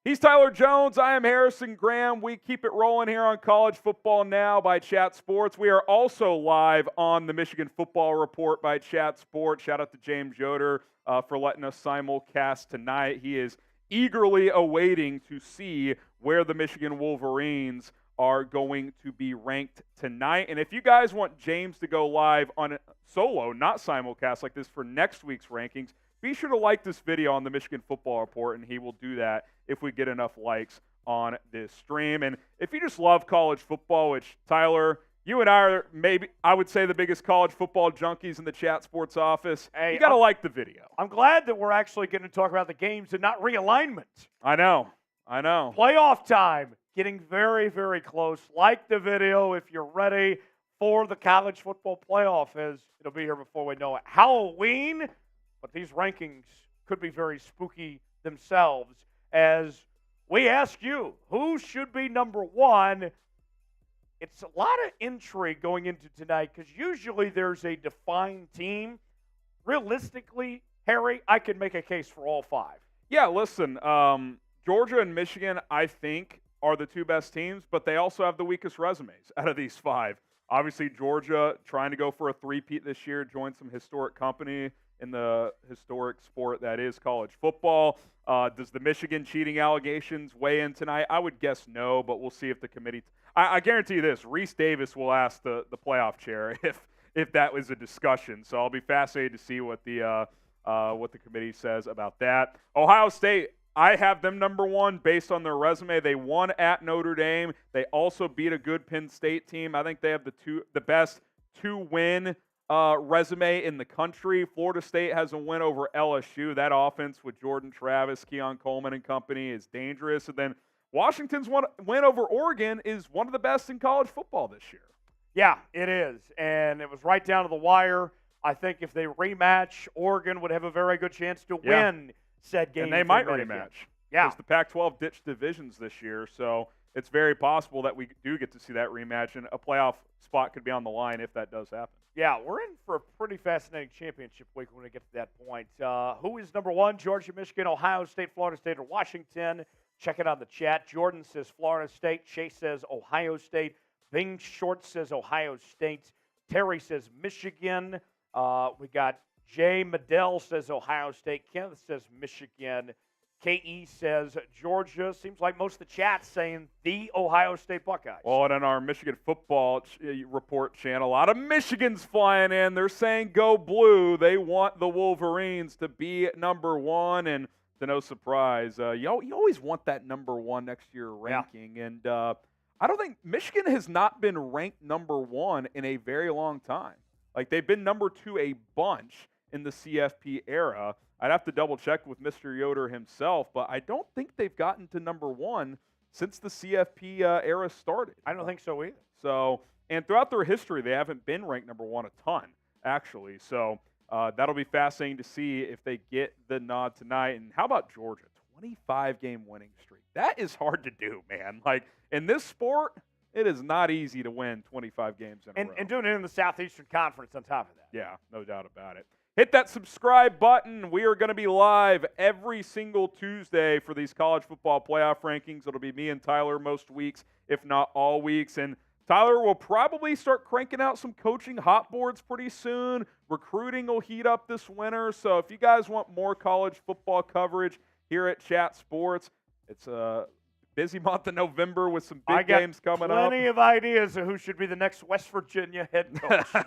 He's Tyler Jones. I am Harrison Graham. We keep it rolling here on College Football Now by Chat Sports. We are also live on the Michigan Football Report by Chat Sports. Shout out to James Yoder for letting us simulcast tonight. He is eagerly awaiting to see where the Michigan Wolverines are going to be ranked tonight. And if you guys want James to go live on a solo, not simulcast like this for next week's rankings, be sure to like this video on the Michigan Football Report, and he will do that if we get enough likes on this stream. And if you just love college football, which, Tyler, you and I are maybe, I would say, the biggest college football junkies in the Chat Sports office, hey, you got to like the video. I'm glad that we're actually going to talk about the games and not realignment. I know. Playoff time, getting very, very close. Like the video if you're ready for the college football playoff, as it'll be here before we know it. Halloween, but these rankings could be very spooky themselves as we ask you, who should be number one? It's a lot of intrigue going into tonight because usually there's a defined team. Realistically, Harry, I could make a case for all five. Yeah, listen, Georgia and Michigan, I think, are the two best teams, but they also have the weakest resumes out of these five. Obviously, Georgia trying to go for a three-peat this year, join some historic company in the historic sport that is college football. Does the Michigan cheating allegations weigh in tonight? I would guess no, but we'll see if the committee I guarantee you this, Reese Davis will ask the playoff chair if that was a discussion. So I'll be fascinated to see what the committee says about that. Ohio State, I have them number one based on their resume. They won at Notre Dame. They also beat a good Penn State team. I think they have the best two-win resume in the country. Florida State has a win over LSU. That offense with Jordan Travis, Keon Coleman and company is dangerous. And then Washington's win over Oregon is one of the best in college football this year. Yeah, it is. And it was right down to the wire. I think if they rematch, Oregon would have a very good chance to win said game. And they might rematch. Yeah. Because the Pac-12 ditched divisions this year, so it's very possible that we do get to see that rematch, and a playoff spot could be on the line if that does happen. Yeah, we're in for a pretty fascinating championship week when we get to that point. Who is number one? Georgia, Michigan, Ohio State, Florida State, or Washington? Check it on the chat. Jordan says Florida State. Chase says Ohio State. Bing Short says Ohio State. Terry says Michigan. We got Jay Medell says Ohio State. Kenneth says Michigan. KE says Georgia. Seems like most of the chat's saying the Ohio State Buckeyes. Well, and on our Michigan football report channel, a lot of Michigan's flying in. They're saying go blue. They want the Wolverines to be number one, and to no surprise, you always want that number one next year ranking. Yeah. And I don't think Michigan has not been ranked number one in a very long time. Like, they've been number two a bunch in the CFP era. I'd have to double-check with Mr. Yoder himself, but I don't think they've gotten to number one since the CFP era started. I don't think so either. So, and throughout their history, they haven't been ranked number one a ton, actually. So that'll be fascinating to see if they get the nod tonight. And how about Georgia? 25-game winning streak. That is hard to do, man. Like, in this sport, it is not easy to win 25 games in a row. And doing it in the Southeastern Conference on top of that. Yeah, no doubt about it. Hit that subscribe button. We are going to be live every single Tuesday for these college football playoff rankings. It'll be me and Tyler most weeks, if not all weeks. And Tyler will probably start cranking out some coaching hot boards pretty soon. Recruiting will heat up this winter. So if you guys want more college football coverage here at Chat Sports, it's a busy month of November with some big games coming up. Plenty of ideas of who should be the next West Virginia head coach.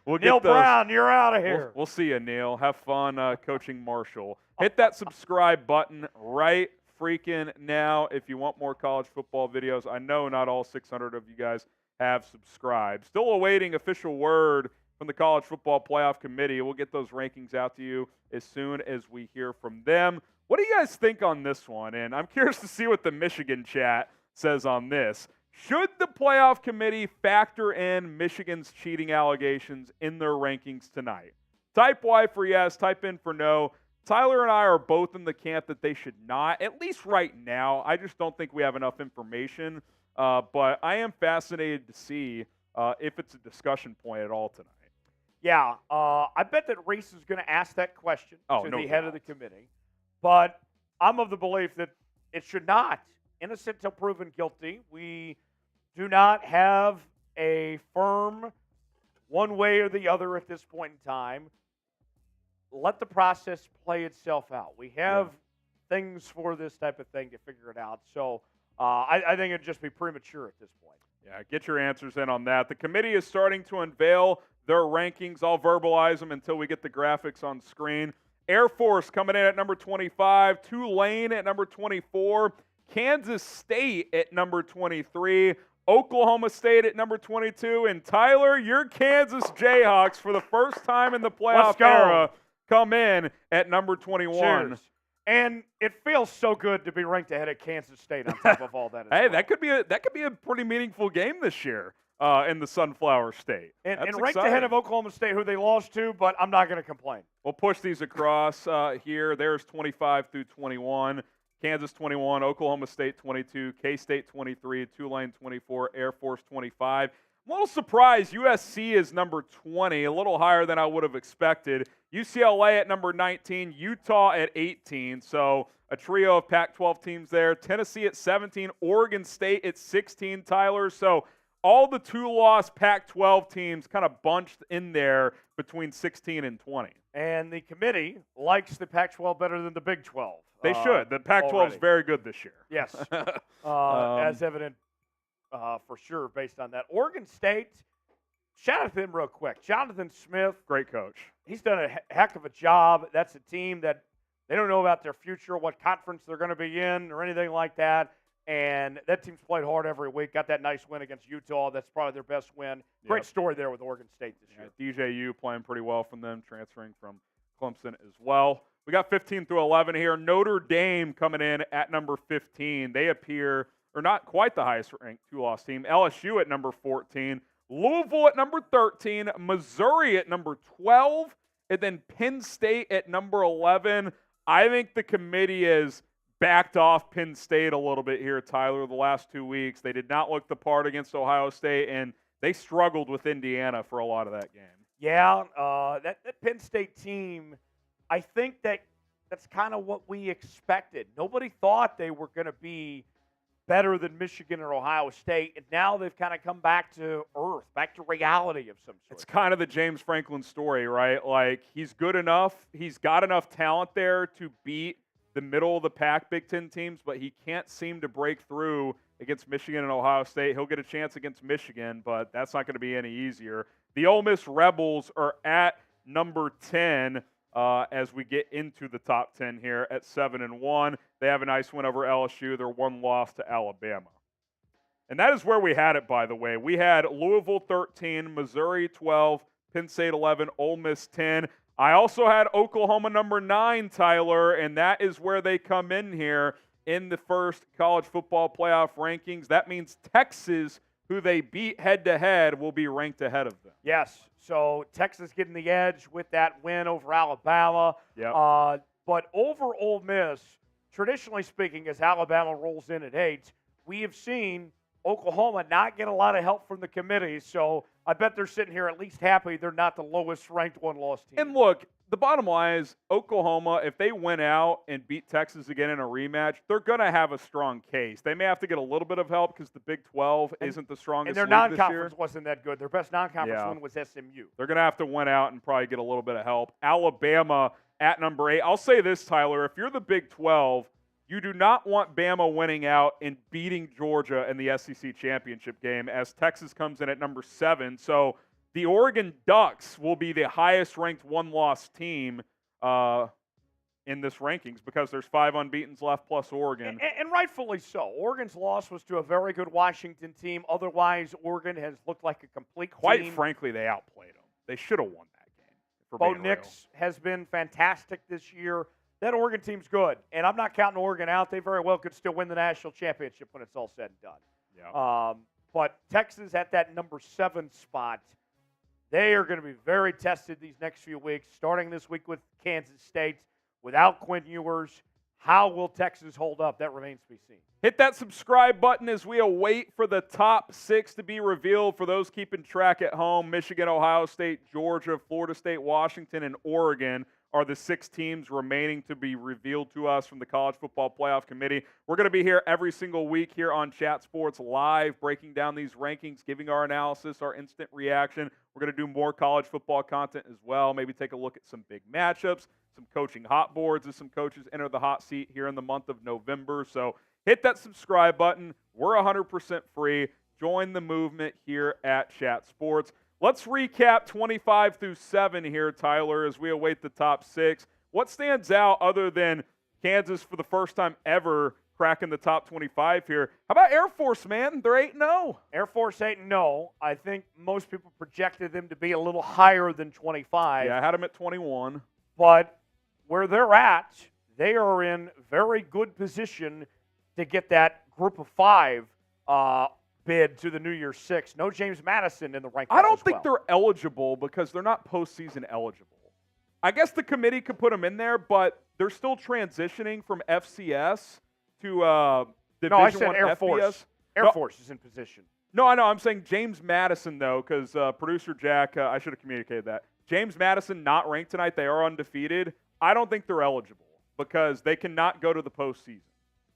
Neil Brown, you're out of here. We'll see you, Neil. Have fun coaching Marshall. Hit that subscribe button right freaking now if you want more college football videos. I know not all 600 of you guys have subscribed. Still awaiting official word from the College Football Playoff Committee. We'll get those rankings out to you as soon as we hear from them. What do you guys think on this one? And I'm curious to see what the Michigan chat says on this. Should the playoff committee factor in Michigan's cheating allegations in their rankings tonight? Type Y for yes, type in for no. Tyler and I are both in the camp that they should not, at least right now. I just don't think we have enough information. But I am fascinated to see if it's a discussion point at all tonight. Yeah, I bet that Reese is going to ask that question to the head doubt. of the committee. But I'm of the belief that It should not. Innocent until proven guilty. We do not have a firm one way or the other at this point in time. Let the process play itself out. We have things for this type of thing to figure it out. So I think it'd just be premature at this point. Yeah, get your answers in on that. The committee is starting to unveil their rankings. I'll verbalize them until we get the graphics on screen. Air Force coming in at number 25, Tulane at number 24, Kansas State at number 23, Oklahoma State at number 22, and Tyler, your Kansas Jayhawks for the first time in the playoff era come in at number 21. Cheers. And it feels so good to be ranked ahead of Kansas State on top of all that. Hey, that could be a pretty meaningful game this year in the Sunflower State. And ranked ahead of Oklahoma State, who they lost to, but I'm not going to complain. We'll push these across here. There's 25 through 21. Kansas 21, Oklahoma State 22, K-State 23, Tulane 24, Air Force 25. I'm a little surprised USC is number 20, a little higher than I would have expected. UCLA at number 19, Utah at 18. So a trio of Pac-12 teams there. Tennessee at 17, Oregon State at 16, Tyler. So all the two-loss Pac-12 teams kind of bunched in there between 16 and 20. And the committee likes the Pac-12 better than the Big 12. They should. The Pac-12 is very good this year. Yes, as evident for sure based on that. Oregon State, shout out to them real quick. Jonathan Smith. Great coach. He's done a heck of a job. That's a team that they don't know about their future, what conference they're going to be in or anything like that. And that team's played hard every week. Got that nice win against Utah. That's probably their best win. Great story there with Oregon State this year. DJU playing pretty well from them, transferring from Clemson as well. We got 15 through 11 here. Notre Dame coming in at number 15. They appear, or not quite the highest ranked two-loss team. LSU at number 14. Louisville at number 13. Missouri at number 12. And then Penn State at number 11. I think the committee has backed off Penn State a little bit here, Tyler, the last 2 weeks. They did not look the part against Ohio State, and they struggled with Indiana for a lot of that game. Yeah, that Penn State team, I think that's kind of what we expected. Nobody thought they were going to be better than Michigan or Ohio State, and now they've kind of come back to earth, back to reality of some sort. It's kind of the James Franklin story, right? Like, he's good enough. He's got enough talent there to beat the middle of the pack Big Ten teams, but he can't seem to break through against Michigan and Ohio State. He'll get a chance against Michigan, but that's not going to be any easier. The Ole Miss Rebels are at number 10 as we get into the top 10 here at 7-1. They have a nice win over LSU. They're one loss to Alabama. And that is where we had it, by the way. We had Louisville 13, Missouri 12, Penn State 11, Ole Miss 10. I also had Oklahoma number 9, Tyler, and that is where they come in here in the first college football playoff rankings. That means Texas, who they beat head-to-head, will be ranked ahead of them. Yes, so Texas getting the edge with that win over Alabama. Yep. But over Ole Miss, traditionally speaking, as Alabama rolls in at 8, we have seen Oklahoma not get a lot of help from the committee, so I bet they're sitting here at least happy they're not the lowest-ranked one-loss team. And look, the bottom line is Oklahoma, if they went out and beat Texas again in a rematch, they're going to have a strong case. They may have to get a little bit of help because the Big 12 isn't the strongest league this year. And their non-conference wasn't that good. Their best non-conference win was SMU. They're going to have to win out and probably get a little bit of help. Alabama at number 8. I'll say this, Tyler. If you're the Big 12, you do not want Bama winning out and beating Georgia in the SEC championship game as Texas comes in at number 7. So the Oregon Ducks will be the highest-ranked one-loss team in this rankings because there's 5 unbeatens left plus Oregon. And rightfully so. Oregon's loss was to a very good Washington team. Otherwise, Oregon has looked like a complete team. Quite frankly, they outplayed them. They should have won that game. Bo Nix has been fantastic this year. That Oregon team's good, and I'm not counting Oregon out. They very well could still win the national championship when it's all said and done. Yeah. But Texas at that number 7 spot, they are going to be very tested these next few weeks, starting this week with Kansas State. Without Quinn Ewers, how will Texas hold up? That remains to be seen. Hit that subscribe button as we await for the top 6 to be revealed. For those keeping track at home, Michigan, Ohio State, Georgia, Florida State, Washington, and Oregon are the 6 teams remaining to be revealed to us from the College Football Playoff Committee. We're going to be here every single week here on Chat Sports Live, breaking down these rankings, giving our analysis, our instant reaction. We're going to do more college football content as well, maybe take a look at some big matchups, some coaching hot boards as some coaches enter the hot seat here in the month of November. So hit that subscribe button. We're 100% free. Join the movement here at Chat Sports. Let's recap 25 through 7 here, Tyler, as we await the top 6. What stands out other than Kansas for the first time ever cracking the top 25 here? How about Air Force, man? They're 8-0. Air Force 8-0. I think most people projected them to be a little higher than 25. Yeah, I had them at 21. But where they're at, they are in very good position to get that group of 5 bid to the New Year's Six. No James Madison in the ranking. I don't think they're eligible because they're not postseason eligible. I guess the committee could put them in there, but they're still transitioning from FCS to Division I said I Air FBS. Force. Air Force is in position. No, I know. I'm saying James Madison, though, because producer Jack, I should have communicated that. James Madison not ranked tonight. They are undefeated. I don't think they're eligible because they cannot go to the postseason.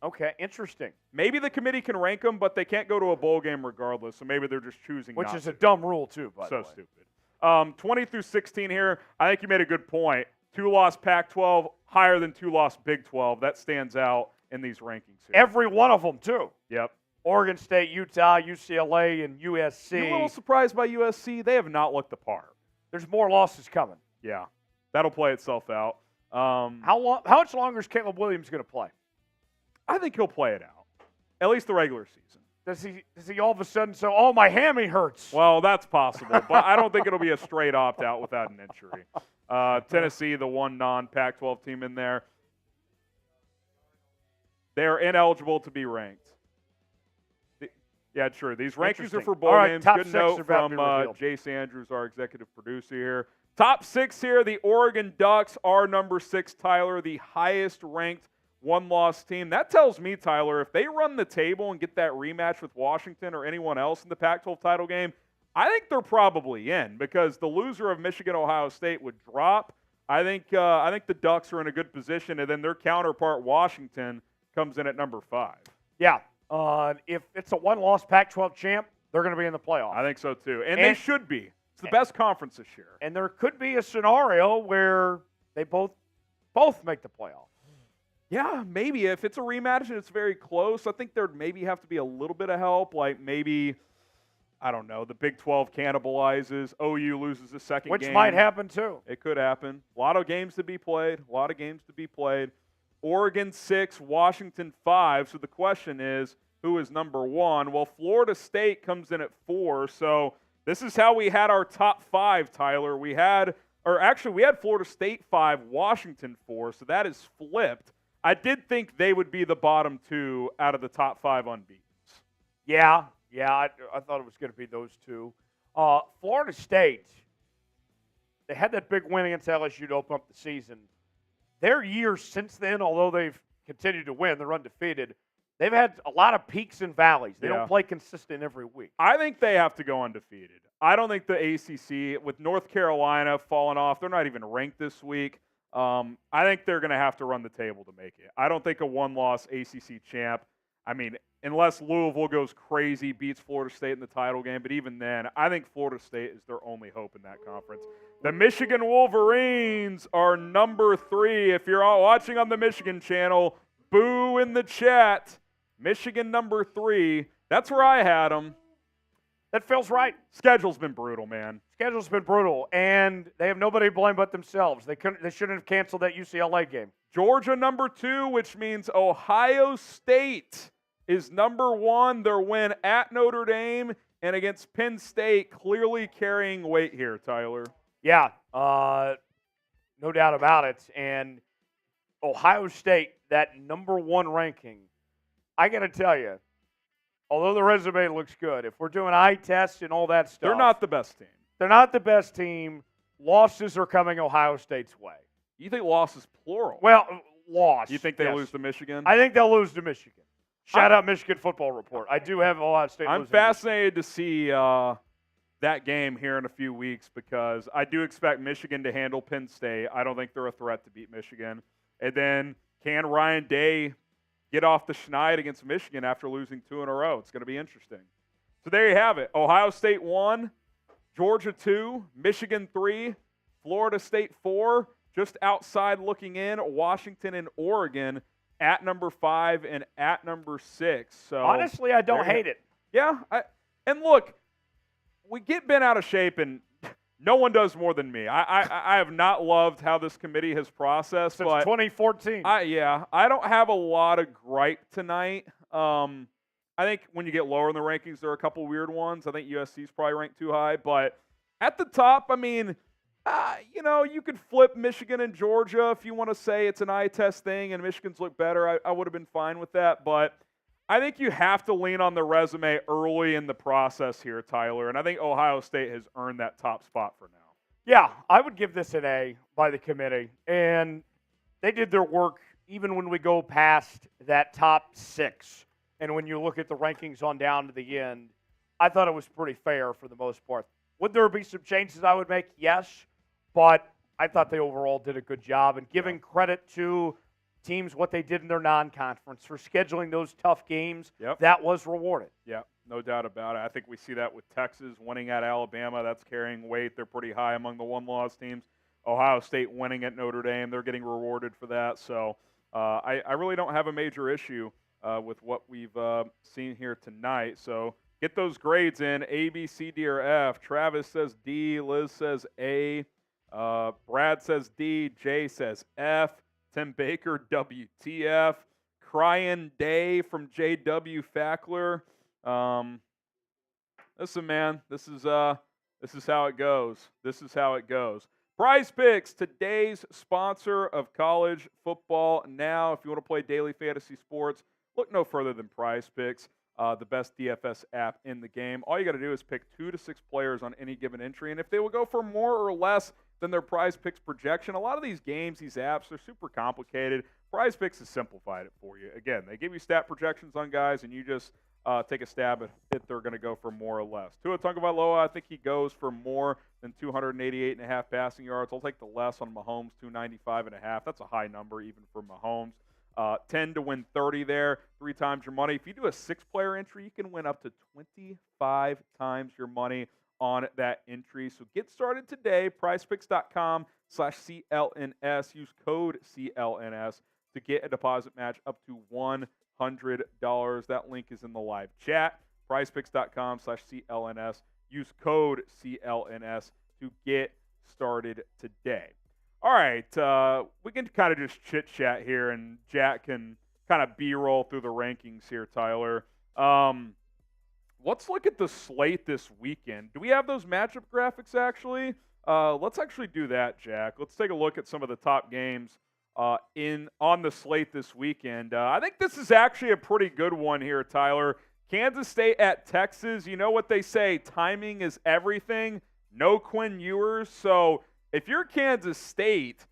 Okay, interesting. Maybe the committee can rank them, but they can't go to a bowl game regardless, so maybe they're just choosing Which not is to. a dumb rule, too, by the way. So stupid. 20 through 16 here, I think you made a good point. 2-loss Pac-12, higher than 2-loss Big 12. That stands out in these rankings here. Every one of them, too. Yep. Oregon State, Utah, UCLA, and USC. You're a little surprised by USC. They have not looked the part. There's more losses coming. Yeah, that'll play itself out. How much longer is Caleb Williams going to play? I think he'll play it out, at least the regular season. Does he all of a sudden say, oh, my hammy hurts? Well, that's possible, but I don't think it'll be a straight opt-out without an injury. Tennessee, the one non-Pac-12 team in there, they're ineligible to be ranked. Yeah, sure. These rankings are for bowl games. Good note from Jace Andrews, our executive producer here. Top 6 here, the Oregon Ducks are number 6, Tyler, the highest-ranked one-loss team. That tells me, Tyler, if they run the table and get that rematch with Washington or anyone else in the Pac-12 title game, I think they're probably in because the loser of Michigan-Ohio State would drop. I think the Ducks are in a good position, and then their counterpart, Washington, comes in at number 5. Yeah. If it's a one-loss Pac-12 champ, they're going to be in the playoff. I think so, too. And they should be. It's the best conference this year. And there could be a scenario where they both make the playoff. Yeah, maybe. If it's a rematch and it's very close, I think there'd maybe have to be a little bit of help. Like maybe, I don't know, the Big 12 cannibalizes, OU loses the second game. Which might happen, too. It could happen. A lot of games to be played. Oregon 6, Washington 5. So the question is, who is number 1? Well, Florida State comes in at 4. So this is how we had our top 5, Tyler. We had Florida State 5, Washington 4. So that is flipped. I did think they would be the bottom 2 out of the top 5 unbeatens. Yeah, I thought it was going to be those 2. Florida State, they had that big win against LSU to open up the season. Their years since then, although they've continued to win, they're undefeated, they've had a lot of peaks and valleys. They don't play consistent every week. I think they have to go undefeated. I don't think the ACC, with North Carolina falling off, they're not even ranked this week. I think they're going to have to run the table to make it. I don't think a one-loss ACC champ, I mean, unless Louisville goes crazy, beats Florida State in the title game, but even then, I think Florida State is their only hope in that conference. The Michigan Wolverines are number 3. If you're all watching on the Michigan channel, boo in the chat. Michigan number 3. That's where I had them. That feels right. Schedule's been brutal, man. Schedule's been brutal, and they have nobody to blame but themselves. They shouldn't have canceled that UCLA game. Georgia number 2, which means Ohio State is number 1. Their win at Notre Dame and against Penn State clearly carrying weight here, Tyler. Yeah, no doubt about it. And Ohio State, that number 1 ranking, I got to tell you, although the resume looks good, if we're doing eye tests and all that stuff. They're not the best team. They're not the best team. Losses are coming Ohio State's way. You think losses plural? Well, loss. You think they lose to Michigan? I think they'll lose to Michigan. Shout out Michigan Football Report. I do have Ohio State. I'm fascinated to see that game here in a few weeks because I do expect Michigan to handle Penn State. I don't think they're a threat to beat Michigan. And then can Ryan Day get off the schneid against Michigan after losing 2 in a row? It's going to be interesting. So there you have it. Ohio State 1, Georgia 2, Michigan 3, Florida State 4, just outside looking in, Washington and Oregon at number 5 and at number 6. So honestly, I don't hate it. Yeah. And look, we get bent out of shape, and no one does more than me. I have not loved how this committee has processed. Since but 2014. I don't have a lot of gripe tonight. I think when you get lower in the rankings, there are a couple weird ones. I think USC's probably ranked too high. But at the top, I mean, you could flip Michigan and Georgia if you want to say it's an eye test thing and Michigan's look better. I would have been fine with that. But I think you have to lean on the resume early in the process here, Tyler. And I think Ohio State has earned that top spot for now. Yeah, I would give this an A by the committee. And they did their work even when we go past that top 6. And when you look at the rankings on down to the end, I thought it was pretty fair for the most part. Would there be some changes I would make? Yes. But I thought they overall did a good job. And giving credit to teams what they did in their non-conference for scheduling those tough games, that was rewarded. Yeah, no doubt about it. I think we see that with Texas winning at Alabama. That's carrying weight. They're pretty high among the one-loss teams. Ohio State winning at Notre Dame. They're getting rewarded for that. So I really don't have a major issue with what we've seen here tonight. So get those grades in, A, B, C, D, or F. Travis says D. Liz says A. Brad says D. Jay says F. Tim Baker, WTF. Crying Day from JW Fackler. Listen, man, this is how it goes. This is how it goes. Prize Picks, today's sponsor of college football. Now, if you want to play daily fantasy sports, look no further than Prize Picks, the best DFS app in the game. All you got to do is pick 2 to 6 players on any given entry, and if they will go for more or less than their Prize Picks projection, a lot of these games, these apps, they're super complicated. Prize Picks has simplified it for you. Again, they give you stat projections on guys, and you just take a stab at if they're going to go for more or less. Tua Tagovailoa, I think he goes for more than 288.5 passing yards. I'll take the less on Mahomes, 295.5. That's a high number even for Mahomes. 10 to win 30 there, 3 times your money. If you do a 6-player entry, you can win up to 25 times your money on that entry. So get started today, prizepicks.com/CLNS. Use code CLNS to get a deposit match up to $100. That link is in the live chat, prizepicks.com/CLNS. Use code CLNS to get started today. All right, we can kind of just chit-chat here, and Jack can kind of B-roll through the rankings here, Tyler. Let's look at the slate this weekend. Do we have those matchup graphics, actually? Let's actually do that, Jack. Let's take a look at some of the top games on the slate this weekend. I think this is actually a pretty good one here, Tyler. Kansas State at Texas. You know what they say, timing is everything. No Quinn Ewers, so if you're Kansas State,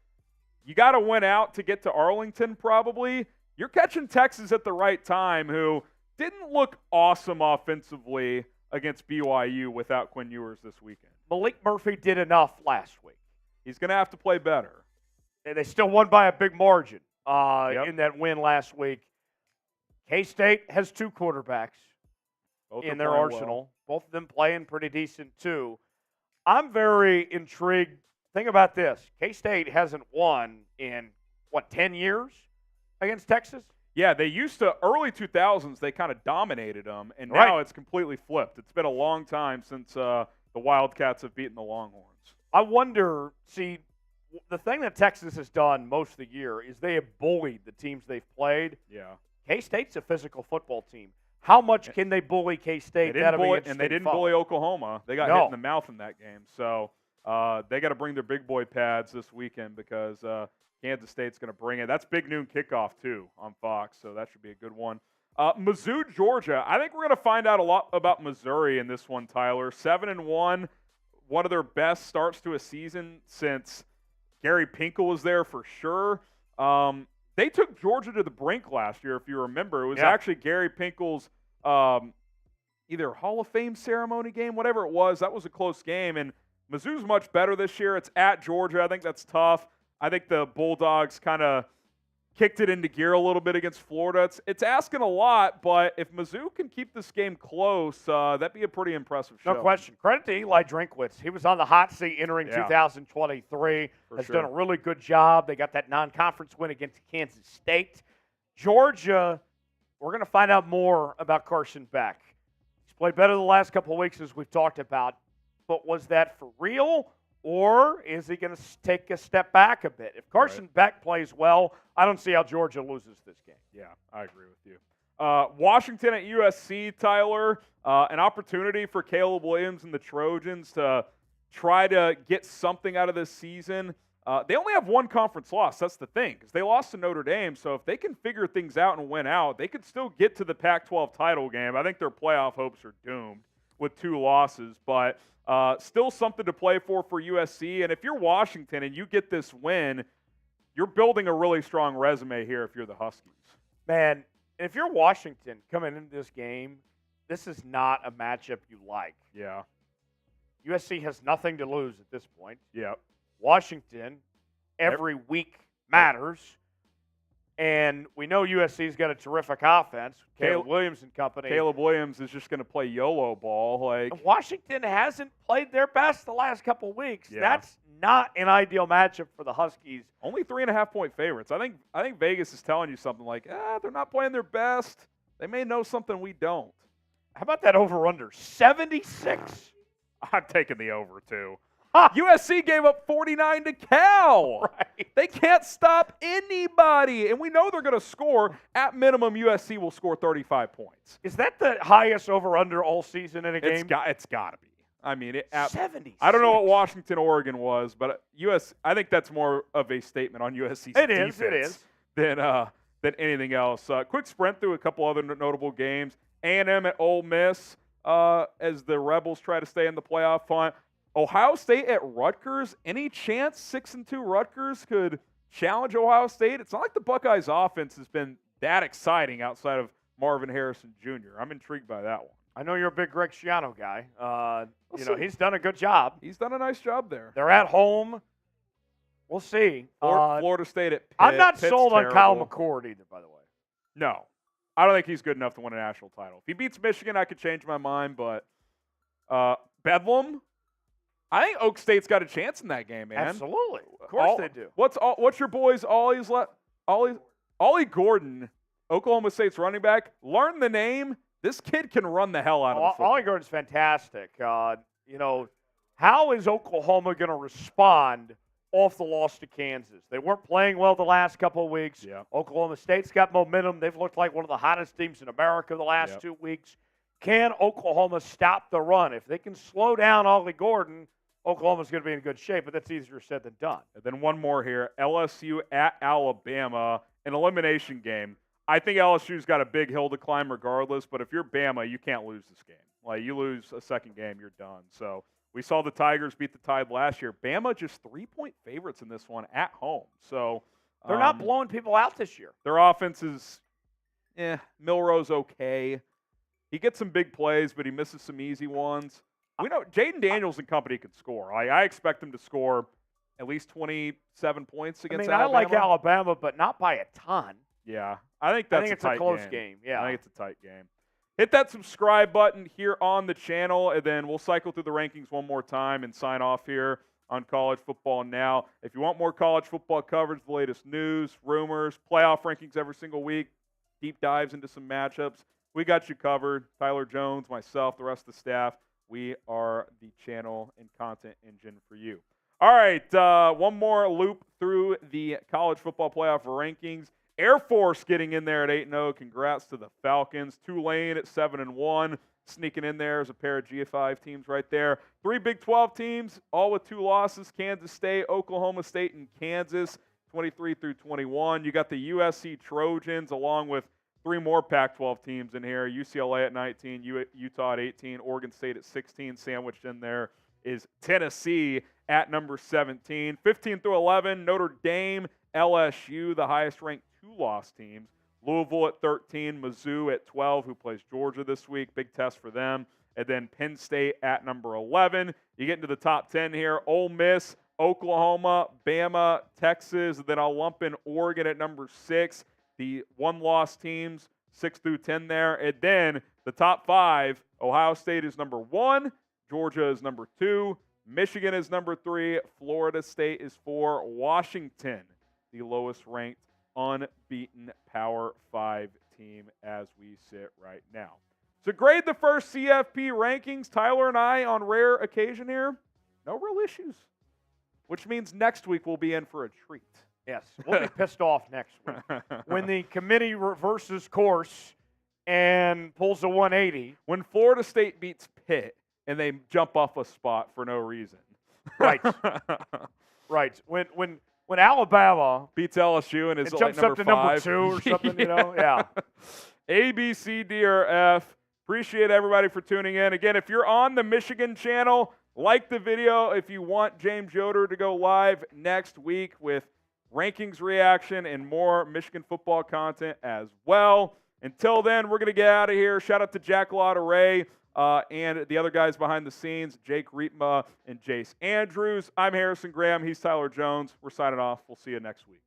you got to win out to get to Arlington probably. You're catching Texas at the right time, who didn't look awesome offensively against BYU without Quinn Ewers this weekend. Malik Murphy did enough last week. He's going to have to play better. And they still won by a big margin in that win last week. K-State has 2 quarterbacks in their arsenal. Well. Both of them playing pretty decent too. I'm very intrigued. Think about this. K-State hasn't won in, 10 years against Texas? Yeah, they used to, early 2000s, they kind of dominated them, and now it's completely flipped. It's been a long time since the Wildcats have beaten the Longhorns. I wonder, the thing that Texas has done most of the year is they have bullied the teams they've played. Yeah. K-State's a physical football team. How much can they bully K-State? They didn't bully Oklahoma. They got hit in the mouth in that game. So they got to bring their big boy pads this weekend because Kansas State's going to bring it. That's big noon kickoff, too, on Fox, so that should be a good one. Mizzou, Georgia. I think we're going to find out a lot about Missouri in this one, Tyler. 7-1, one of their best starts to a season since Gary Pinkel was there for sure. They took Georgia to the brink last year, if you remember. It was actually Gary Pinkel's either Hall of Fame ceremony game, whatever it was. That was a close game, and Mizzou's much better this year. It's at Georgia. I think that's tough. I think the Bulldogs kind of kicked it into gear a little bit against Florida. It's asking a lot, but if Mizzou can keep this game close, that'd be a pretty impressive show. No question. Credit to Eli Drinkwitz. He was on the hot seat entering 2023. Has done a really good job. They got that non-conference win against Kansas State. Georgia, we're going to find out more about Carson Beck. He's played better the last couple of weeks, as we've talked about. But was that for real, or is he going to take a step back a bit? If Carson Beck plays well, I don't see how Georgia loses this game. Yeah, I agree with you. Washington at USC, Tyler, an opportunity for Caleb Williams and the Trojans to try to get something out of this season. They only have one conference loss. That's the thing, because they lost to Notre Dame. So if they can figure things out and win out, they could still get to the Pac-12 title game. I think their playoff hopes are doomed with 2 losses, but still something to play for USC. And if you're Washington and you get this win, you're building a really strong resume here if you're the Huskies. Man, if you're Washington coming into this game, this is not a matchup you like. Yeah. USC has nothing to lose at this point. Yeah. Washington, every week matters. And we know USC's got a terrific offense. Caleb Williams and company. Caleb Williams is just going to play YOLO ball. Washington hasn't played their best the last couple of weeks. Yeah. That's not an ideal matchup for the Huskies. Only 3.5-point favorites. I think Vegas is telling you something like, they're not playing their best. They may know something we don't. How about that over-under? 76. I'm taking the over, too. USC gave up 49 to Cal. Right. They can't stop anybody. And we know they're going to score. At minimum, USC will score 35 points. Is that the highest over-under all season in a game? It's got to be. I mean, 76. I don't know what Washington, Oregon was, but I think that's more of a statement on USC's defense than anything else. Quick sprint through a couple other notable games. A&M at Ole Miss as the Rebels try to stay in the playoff hunt. Ohio State at Rutgers. Any chance 6-2 Rutgers could challenge Ohio State? It's not like the Buckeyes offense has been that exciting outside of Marvin Harrison Jr. I'm intrigued by that one. I know you're a big Greg Schiano guy. He's done a good job. He's done a nice job there. They're at home. We'll see. Florida State at Pitt. I'm not Pitt's sold on terrible. Kyle McCord either, by the way. No. I don't think he's good enough to win a national title. If he beats Michigan, I could change my mind, but Bedlam, I think Oak State's got a chance in that game, man. Absolutely. Of course they do. What's your boys Ollie Gordon, Oklahoma State's running back? Learn the name. This kid can run the hell out of the football. Ollie Gordon's fantastic. How is Oklahoma going to respond off the loss to Kansas? They weren't playing well the last couple of weeks. Yeah. Oklahoma State's got momentum. They've looked like one of the hottest teams in America the last 2 weeks. Can Oklahoma stop the run? If they can slow down Ollie Gordon, Oklahoma's going to be in good shape, but that's easier said than done. And then one more here. LSU at Alabama, an elimination game. I think LSU's got a big hill to climb regardless, but if you're Bama, you can't lose this game. Like, you lose a second game, you're done. So we saw the Tigers beat the Tide last year. Bama just 3-point favorites in this one at home. So they're not blowing people out this year. Their offense is, Milrose okay. He gets some big plays, but he misses some easy ones. We know Jaden Daniels and company can score. I expect them to score at least 27 points against Alabama. I like Alabama, but not by a ton. Yeah, I think it's a close game. Yeah, I think it's a tight game. Hit that subscribe button here on the channel, and then we'll cycle through the rankings one more time and sign off here on College Football Now. If you want more college football coverage, the latest news, rumors, playoff rankings every single week, deep dives into some matchups, we got you covered. Tyler Jones, myself, the rest of the staff. We are the channel and content engine for you. All right, one more loop through the college football playoff rankings. Air Force getting in there at 8-0. Congrats to the Falcons. Tulane at 7-1, sneaking in there as a pair of G5 teams right there. 3 Big 12 teams, all with 2 losses. Kansas State, Oklahoma State, and Kansas, 23 through 21. You got the USC Trojans along with 3 more Pac-12 teams in here. UCLA at 19, Utah at 18, Oregon State at 16. Sandwiched in there is Tennessee at number 17. 15 through 11, Notre Dame, LSU, the highest-ranked 2-loss teams. Louisville at 13, Mizzou at 12, who plays Georgia this week. Big test for them. And then Penn State at number 11. You get into the top 10 here. Ole Miss, Oklahoma, Bama, Texas. And then I'll lump in Oregon at number 6. The one-loss teams, 6 through 10 there. And then the top 5, Ohio State is number 1. Georgia is number 2. Michigan is number 3. Florida State is 4. Washington, the lowest ranked unbeaten Power 5 team as we sit right now. So grade the first CFP rankings. Tyler and I, on rare occasion here, no real issues, which means next week we'll be in for a treat. Yes, we'll be pissed off next week when the committee reverses course and pulls a 180. When Florida State beats Pitt and they jump off a spot for no reason. Right. Right. When Alabama beats LSU and is jumps like up to number 5. number 2 or something, you know, yeah. A, B, C, D, or F. Appreciate everybody for tuning in. Again, if you're on the Michigan channel, like the video if you want James Yoder to go live next week with rankings reaction and more Michigan football content as well. Until then, we're going to get out of here. Shout out to Jack Ray and the other guys behind the scenes, Jake Rietma and Jace Andrews. I'm Harrison Graham. He's Tyler Jones. We're signing off. We'll see you next week.